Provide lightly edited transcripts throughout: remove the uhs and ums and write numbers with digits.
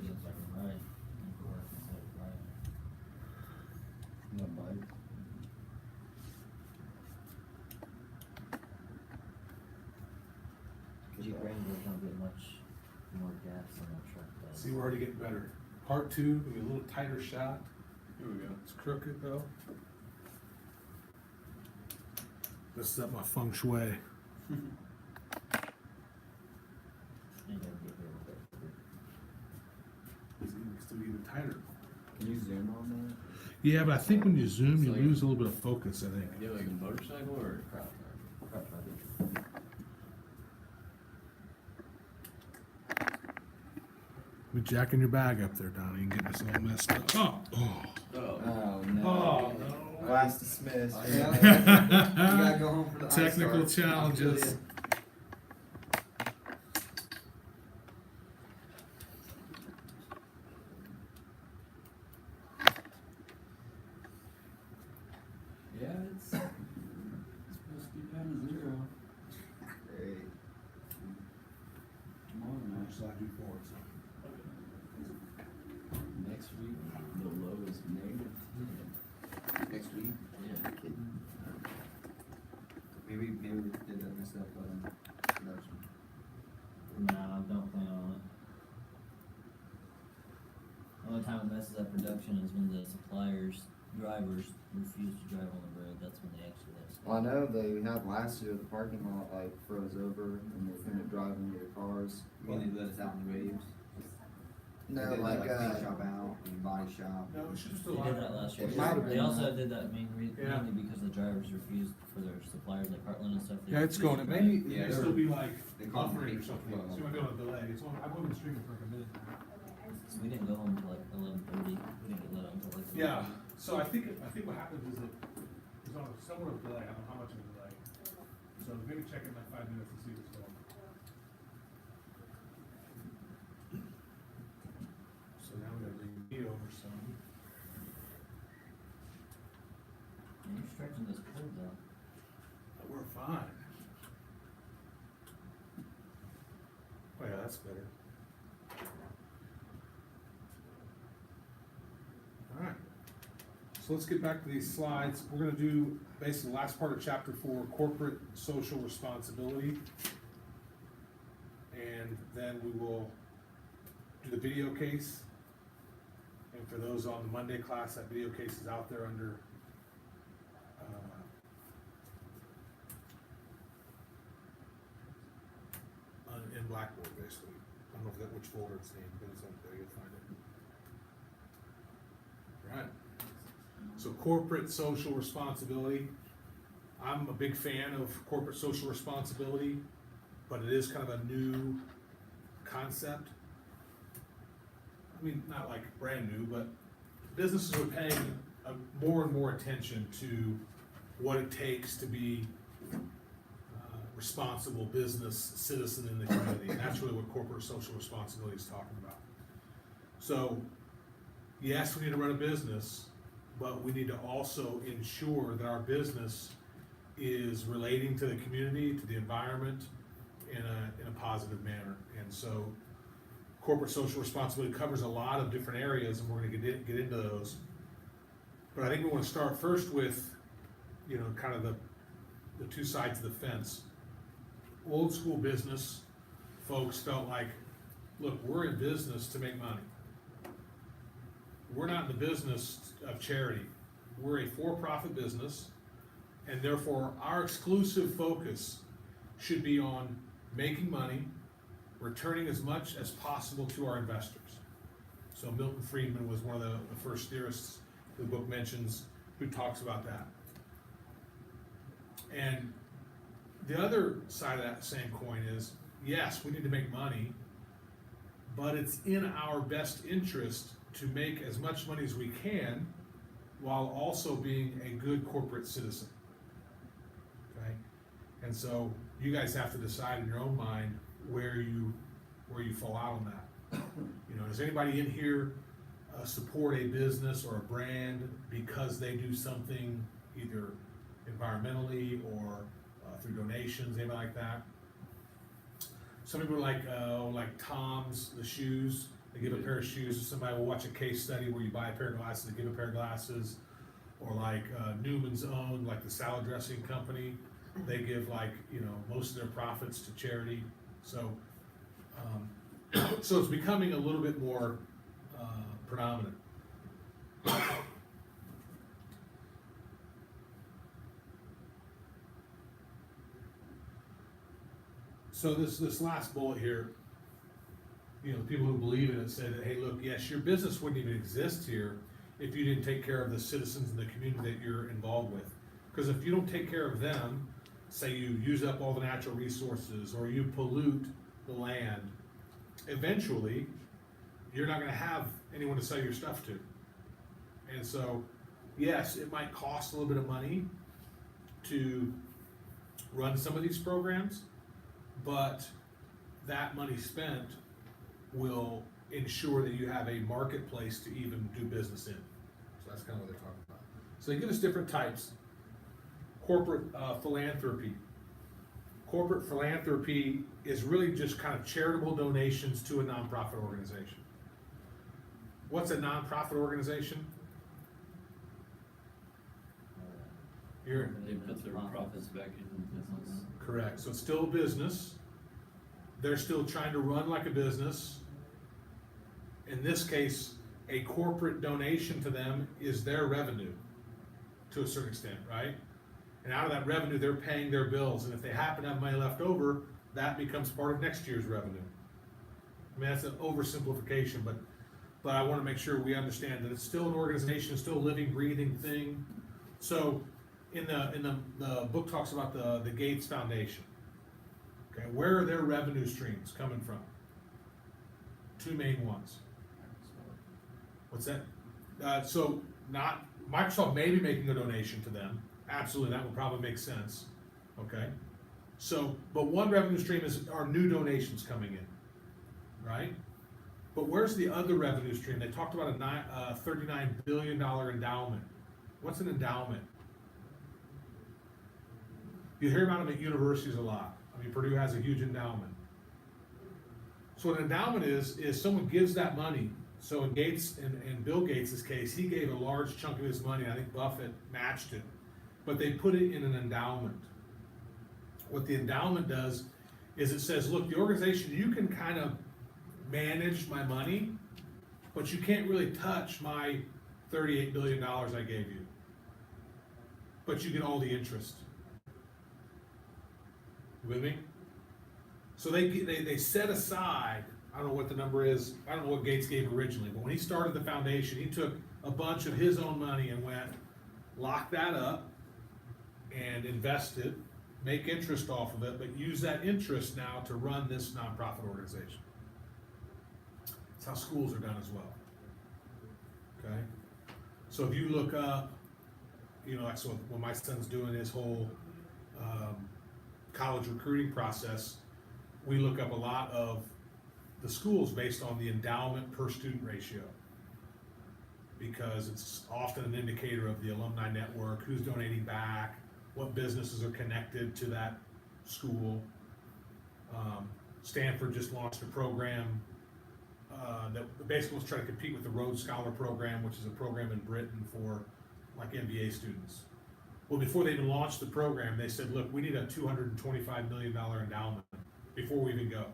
get so I can ride and go work instead of driving. No bike. Jeep Wranglers don't get much more gas than a truck does. See, we're already getting better. Part two, we get a little tighter shot. Here we go. It's crooked though. This is up my feng shui. You gotta get here a bit. It's still even tighter. Can you zoom on that? Yeah, but I think when you zoom, you It's like- lose a little bit of focus, I think. You have like a motorcycle or? Crap, crap, crap. We jacking your bag up there, Donnie, and getting us all messed up. Oh, oh. Oh. Oh, no. Oh, no. Class dismissed. I You know. gotta go home for the ice Technical start. challenges. Yeah, it's supposed to be down to 0 Great. tomorrow night. Slide you forward, so. Next week, the low is -10. Next week? Yeah. Kidding. Maybe we did that mess up production. No, don't plan on it. The only time it messes up production is when the drivers refuse to drive on the road, that's when they actually let us. Well, I know they had last year, the parking lot like froze over and they couldn't drive into their cars. When they let us out in the waves. No, They did like, paint shop out and body shop. No, we should They still. did that last year. It might have They been also that. did that mainly Yeah. because the drivers refused for their suppliers like Heartland and stuff. they Yeah, it's refused going, to it drive. may, Yeah, it may they still were- be like they call them buffering or pink something, flow. so we might be on a delay, it's only, I've only been streaming for like a minute now. So we didn't go home until like 11:30, we didn't get let out until like. Yeah, so I think what happens is that there's on somewhat of a delay, I don't know how much of a delay. So maybe check in like 5 minutes and see what's going on. So now we gotta lean me over some. Man, you're stretching this curve though. But we're fine. Oh yeah, that's better. Alright, so let's get back to these slides. We're gonna do basically the last part of chapter 4, corporate social responsibility. And then we will do the video case. And for those on the Monday class, that video case is out there under in Blackboard, basically. I don't know if that which folder it's in, but it's up there, you'll find it. Right. So corporate social responsibility. I'm a big fan of corporate social responsibility, but it is kind of a new concept. I mean, not like brand new, but businesses are paying more and more attention to what it takes to be responsible business citizen in the community, and that's really what corporate social responsibility is talking about. So, yes, we need to run a business, but we need to also ensure that our business is relating to the community, to the environment, in a positive manner. And so, corporate social responsibility covers a lot of different areas, and we're gonna get into those. But I think we wanna start first with, kind of the two sides of the fence. Old school business folks felt like, look, we're in business to make money. We're not in the business of charity. We're a for-profit business, and therefore our exclusive focus should be on making money, returning as much as possible to our investors. So Milton Friedman was one of the first theorists the book mentions who talks about that. And the other side of that same coin is, yes, we need to make money, but it's in our best interest to make as much money as we can while also being a good corporate citizen. Okay? And so you guys have to decide in your own mind where you fall out on that. Does anybody in here support a business or a brand because they do something either environmentally or through donations, anything like that? Some people are like Tom's, the shoes. They give a pair of shoes, or somebody will watch a case study where you buy a pair of glasses, they give a pair of glasses. Or like Newman's Own, like the salad dressing company, they give like, you know, most of their profits to charity. So, so it's becoming a little bit more predominant. So this last bullet here, you know, people who believe in it say that, hey, look, yes, your business wouldn't even exist here if you didn't take care of the citizens in the community that you're involved with. Because if you don't take care of them, say you use up all the natural resources or you pollute the land, eventually you're not gonna have anyone to sell your stuff to. And so, yes, it might cost a little bit of money to run some of these programs, but that money spent will ensure that you have a marketplace to even do business in. So that's kind of what they're talking about. So they give us different types. Corporate philanthropy. Corporate philanthropy is really just kind of charitable donations to a nonprofit organization. What's a nonprofit organization? You're, They put their profits back into the business. correct. So it's still a business. They're still trying to run like a business. In this case, a corporate donation to them is their revenue to a certain extent, right? And out of that revenue, they're paying their bills. And if they happen to have money left over, that becomes part of next year's revenue. I mean, that's an oversimplification, but I want to make sure we understand that it's still an organization, it's still a living, breathing thing. So in the book talks about the Gates Foundation. Okay, where are their revenue streams coming from? Two main ones. What's that? So not, Microsoft may be making a donation to them. Absolutely, that would probably make sense. Okay? So, but one revenue stream is our new donations coming in, right? But where's the other revenue stream? They talked about a $39 billion endowment. What's an endowment? You hear about them at universities a lot. I mean, Purdue has a huge endowment. So what an endowment is someone gives that money. So in Gates, in Bill Gates' case, he gave a large chunk of his money. I think Buffett matched it. But they put it in an endowment. What the endowment does is it says, look, the organization, you can kind of manage my money, but you can't really touch my $38 billion I gave you. But you get all the interest. You with me? So they set aside, I don't know what the number is, I don't know what Gates gave originally, but when he started the foundation, he took a bunch of his own money and went, lock that up and invest it, make interest off of it, but use that interest now to run this nonprofit organization. That's how schools are done as well. Okay? So if you look up, you know, like so when my son's doing his whole college recruiting process, we look up a lot of the schools based on the endowment per student ratio, because it's often an indicator of the alumni network, who's donating back, what businesses are connected to that school. Stanford just launched a program that basically was trying to compete with the Rhodes Scholar Program, which is a program in Britain for like MBA students. Well, before they even launched the program, they said, look, we need a $225 million endowment before we even go.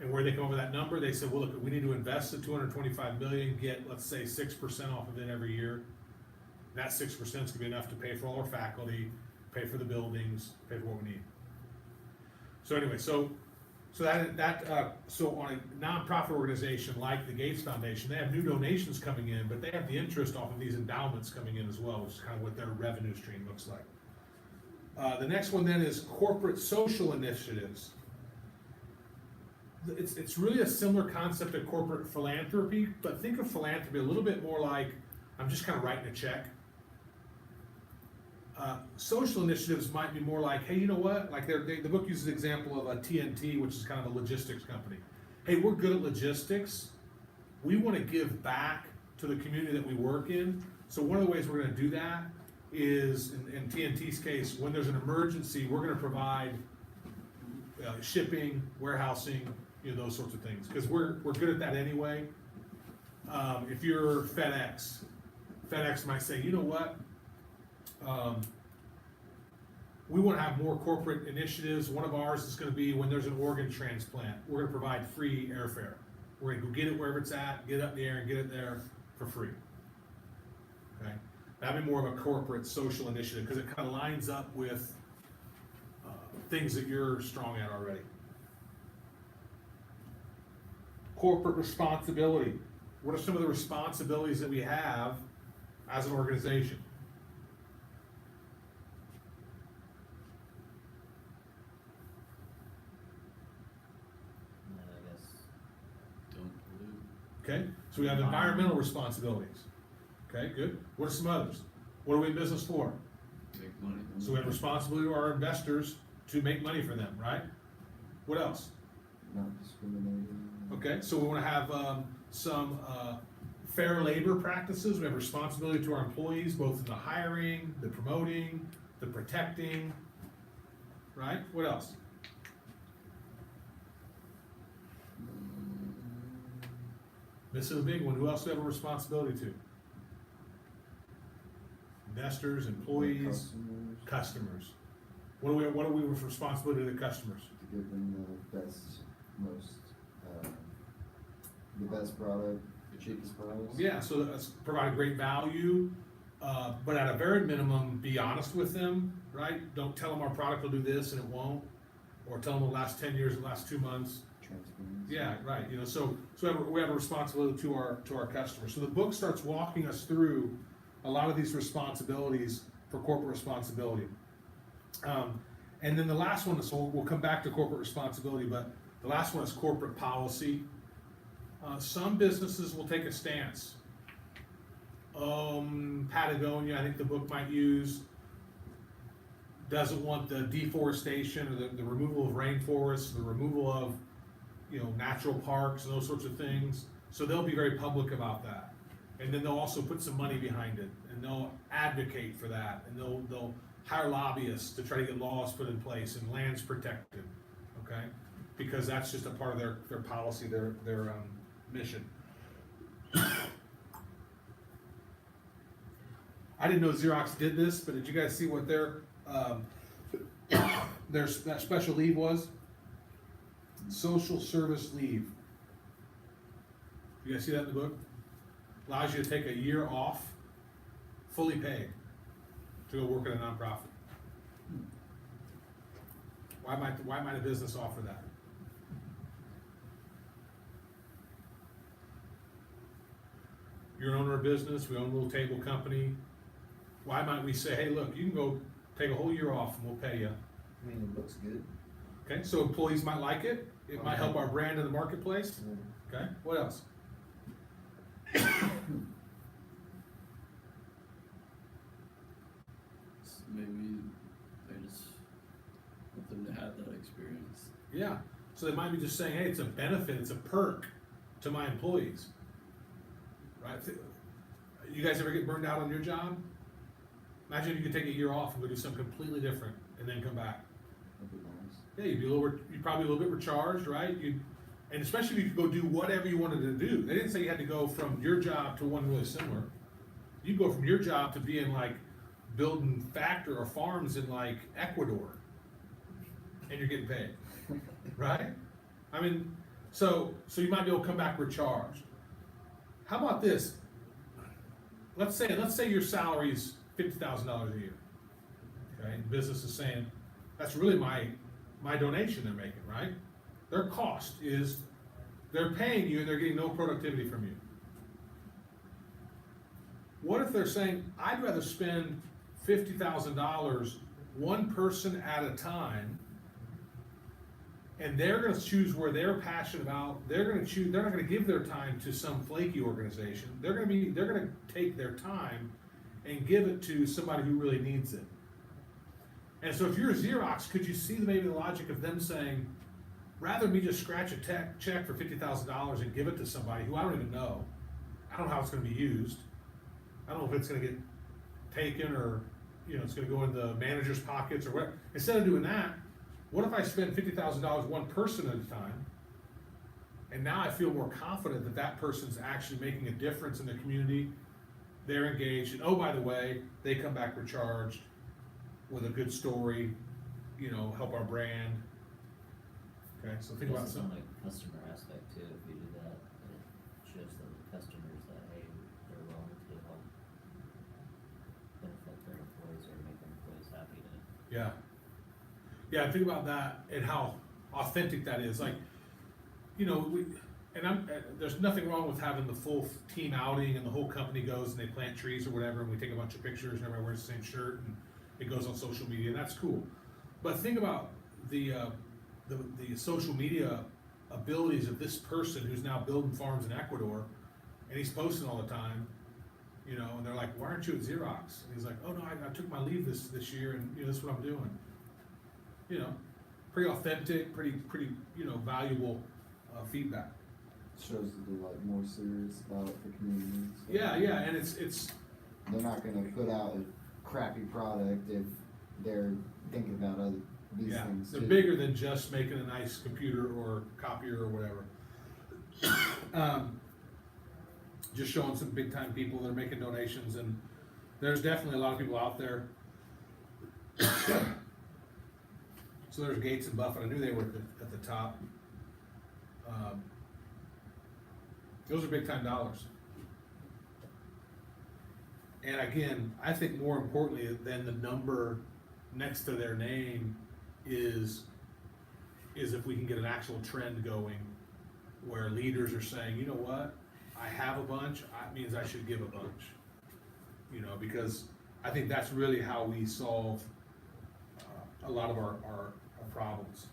And where they come up with that number, they said, well, look, we need to invest the $225 million, get, let's say, 6% off of it every year. That 6% is going to be enough to pay for all our faculty, pay for the buildings, pay for what we need. So anyway, so on a nonprofit organization like the Gates Foundation, they have new donations coming in, but they have the interest off of these endowments coming in as well, which is kind of what their revenue stream looks like. The next one then is corporate social initiatives. It's really a similar concept of corporate philanthropy, but think of philanthropy a little bit more like I'm just kind of writing a check. Social initiatives might be more like, hey, you know what? Like the book uses the example of a TNT, which is kind of a logistics company. Hey, we're good at logistics. We want to give back to the community that we work in. So one of the ways we're going to do that is, in TNT's case, when there's an emergency, we're going to provide shipping, warehousing, you know, those sorts of things, because we're good at that anyway. If you're FedEx might say, you know what? We wanna have more corporate initiatives. One of ours is gonna be when there's an organ transplant, we're gonna provide free airfare. We're gonna go get it wherever it's at, get it up in the air and get it there for free. Okay, that'd be more of a corporate social initiative, because it kind of lines up with things that you're strong at already. Corporate responsibility. What are some of the responsibilities that we have as an organization? I guess, Don't pollute. Okay, so we have environmental responsibilities. Okay, good. What are some others? What are we in business for? Make money. So we have responsibility to our investors to make money for them, right? What else? Not discriminating. Okay, so we wanna have, some, fair labor practices. We have responsibility to our employees, both in the hiring, the promoting, the protecting, right? What else? Missing a big one. Who else do we have a responsibility to? Investors, employees, Customers, customers. What are we with responsibility to the customers? to give them the best, most, the best product, the cheapest price. Yeah, so that's provide great value, but at a very minimum, be honest with them, right? Don't tell them our product will do this and it won't, or tell them the last 10 years, the last 2 months. Transparency. Yeah, right, you know, so we have a responsibility to our customers. So the book starts walking us through a lot of these responsibilities for corporate responsibility. And then the last one is, so we'll come back to corporate responsibility, but the last one is corporate policy. Some businesses will take a stance. Patagonia, I think the book might use, doesn't want the deforestation or the removal of rainforests, the removal of, you know, natural parks and those sorts of things. So they'll be very public about that. And then they'll also put some money behind it, and they'll advocate for that, and they'll hire lobbyists to try to get laws put in place and lands protected, okay? Because that's just a part of their policy, their mission. I didn't know Xerox did this, but did you guys see what their that special leave was? Social service leave. You guys see that in the book? Allows you to take a year off, fully paid, to go work at a nonprofit. Why might a business offer that? You're an owner of business, we own a little table company. Why might we say, hey, look, you can go take a whole year off and we'll pay you? I mean, it looks good. Okay, so employees might like it, it might help our brand in the marketplace. Okay, what else? Maybe they just want them to have that experience. Yeah, so they might be just saying, hey, it's a benefit, it's a perk to my employees. Right? You guys ever get burned out on your job? Imagine if you could take a year off and go do something completely different and then come back. That'd be nice. Yeah, you'd probably a little bit recharged, right? And especially if you could go do whatever you wanted to do. They didn't say you had to go from your job to one really similar. You go from your job to being like building factory or farms in like Ecuador, and you're getting paid, right? I mean, so you might be able to come back recharged. How about this? Let's say your salary is $50,000 a year. Okay, the business is saying that's really my donation they're making, right? Their cost is they're paying you and they're getting no productivity from you. What if they're saying, I'd rather spend $50,000 one person at a time, and they're gonna choose where they're passionate about, they're not gonna give their time to some flaky organization, they're gonna take their time and give it to somebody who really needs it. And so if you're Xerox, could you see maybe the logic of them saying, rather than me just scratch a check for $50,000 and give it to somebody who I don't even know, I don't know how it's gonna be used, I don't know if it's gonna get taken or, you know, it's gonna go in the manager's pockets or whatever. Instead of doing that, what if I spend $50,000 one person at a time, And now I feel more confident that that person's actually making a difference in the community. They're engaged, and oh, by the way, they come back recharged with a good story, you know, help our brand. Okay, so think about Also some, on the customer aspect too, if you do that, it shows the customers that, hey, they're willing to help benefit their employees or make their employees happy to. yeah. Yeah, think about that and how authentic that is, like, you know, there's nothing wrong with having the full team outing and the whole company goes and they plant trees or whatever, and we take a bunch of pictures and everybody wears the same shirt and it goes on social media, and that's cool. But think about the social media abilities of this person who's now building farms in Ecuador, and he's posting all the time, you know, and they're like, why aren't you at Xerox? And he's like, oh no, I took my leave this year, and you know, this is what I'm doing. You know, pretty authentic, pretty, you know, valuable feedback. Shows that they're like more serious about the community. and stuff. Yeah, and it's, They're not gonna put out a crappy product if they're thinking about these yeah, things they're too. bigger than just making a nice computer or copier or whatever. Just showing some big time people that are making donations, and there's definitely a lot of people out there. So there's Gates and Buffett, I knew they were at the top. Those are big time dollars. And again, I think more importantly than the number next to their name is if we can get an actual trend going where leaders are saying, you know what, I have a bunch, that means I should give a bunch. You know, because I think that's really how we solve a lot of our problems.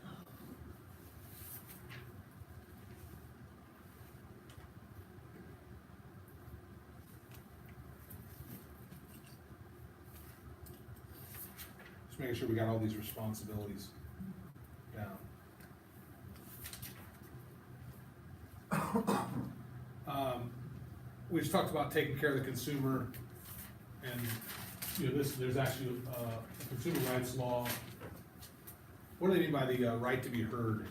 Just making sure we got all these responsibilities down. We just talked about taking care of the consumer, and, you know, there's actually a consumer rights law. What do they mean by the right to be heard?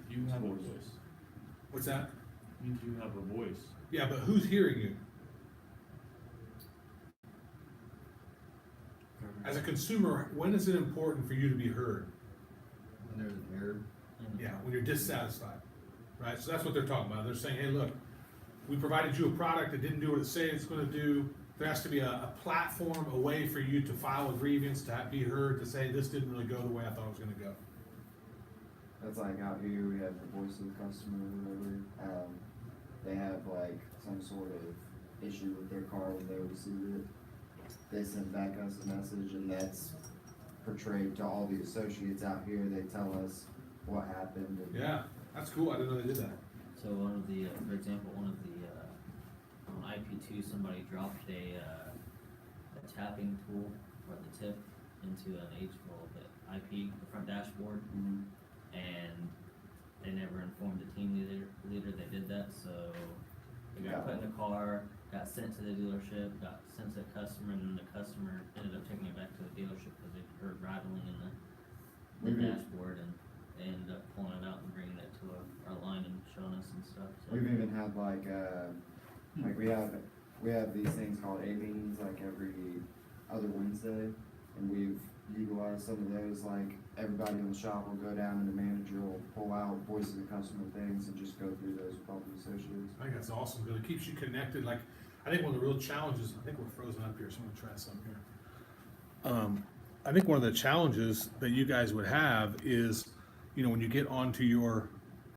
You have a voice. What's that? Means you have a voice. Yeah, but who's hearing you? As a consumer, when is it important for you to be heard? When there's an error. Yeah, when you're dissatisfied, right? So that's what they're talking about. They're saying, hey, look, we provided you a product that didn't do what it said it's gonna do. There has to be a platform, a way for you to file a grievance, to be heard, to say, this didn't really go the way I thought it was gonna go. That's like out here, we have the voice of the customer or whatever. They have like some sort of issue with their car when they receive it. They send back us a message, and that's portrayed to all the associates out here. They tell us what happened. And Yeah, that's cool. I didn't know they did that. So one of the, for example, on IP2, somebody dropped a tapping tool or the tip into an the IP, the front dashboard, Mhm. and they never informed the team leader they did that, so it got put in the car, got sent to the dealership, got sent to the customer, and then the customer ended up taking it back to the dealership because they heard rattling in the Mhm. dashboard, and they ended up pulling it out and bringing it to our line and showing us and stuff, so. We've even had like we have these things called A meetings like every other Wednesday, and we've utilized some of those. Like everybody in the shop will go down, and the manager will pull out voice of the customer things and just go through those with all the associates. I think that's awesome because it keeps you connected. Like, I think one of the real challenges, I think we're frozen up here, so I'm gonna try something here. I think one of the challenges that you guys would have is, you know, when you get onto your